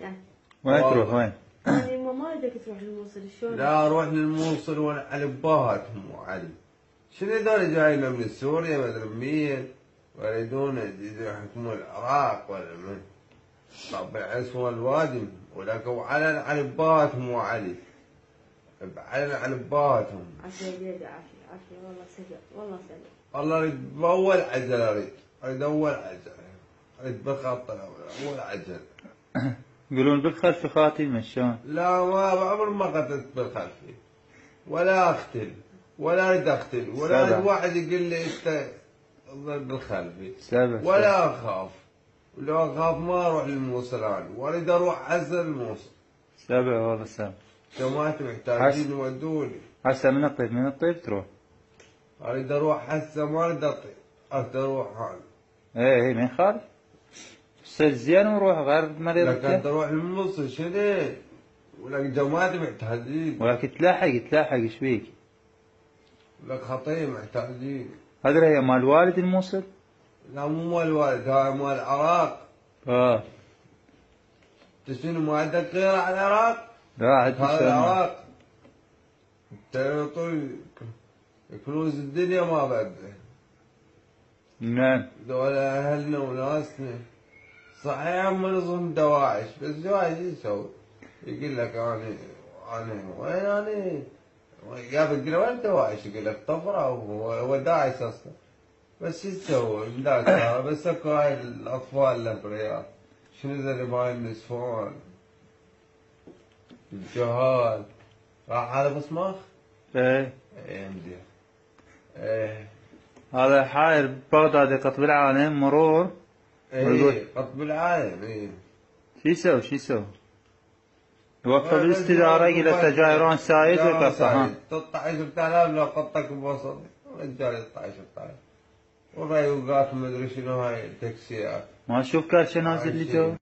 يعني وين تروح وين؟ يعني ما اريدك تروح للموصل شلون؟ لا اروح للموصل وانا على باتهم وعلي. شنو هذول جايين من سوريا ما ادري منين ويريدون يحكمون العراق ولا من؟ طبعا اسمه الوادي ولكن على باتهم وعلي. على باتهم. عافية يا ديدي عافية والله سهل والله سهل. والله اريد باول عجل اريد اول عجل. اريد بخط اول عجل. يقولون بالخلف خاتمة شلون؟ لا ما عمري ما قتلت بالخلفي ولا اقتل ولا اريد اقتل ولا اريد واحد يقول لي انت بالخلفي ولا اخاف. ولو اخاف ما اروح للموصل انا واريد اروح هسه للموصل. سبع والله سبع. جماعتي محتاجين يودوني. هسه من الطيف تروح؟ اريد اروح هسه ما اريد اطير. اريد اروح هون. ايه ما يخالف. صير زين وروح غير مريض. لكن تروح للموصل شنو؟ ولكن جماعتي محتاجين. ولكن تلاحق ايش بيك؟ لك خطيه محتاجين. هذا هي مال والد الموصل؟ لا مو مال الوالد هاي مال العراق. شنو ما عندك غير على العراق؟ لا عندي هذا العراق. تعطي كنوز الدنيا ما بعده. نعم. دول اهلنا وناسنا. صحيح هم نظم دواعش بس دواعش ايش يسوي؟ يقول لك انا وين انا؟ يا تقول له وين دواعش؟ يقول لك طفره هو داعش اصلا. بس شو تسوي؟ بس اكو هاي الاطفال الابرياء. شنو ذا اللي ما ينسفون؟ الجهال. راح هذا بصماخ؟ ايه مزين. ايه هذا حاير بغداد قطب العالم مرور. ايه قطب العالم ايه. شو يسوي؟ يوقف بالاستدارة يقول لك تجايرون سايد ويقطعها. 13000 لو قطك بوسط رجال 13000 والريوقات ما ادري شنو هاي التاكسيات. ما اشوف كرشه نازل لي جو.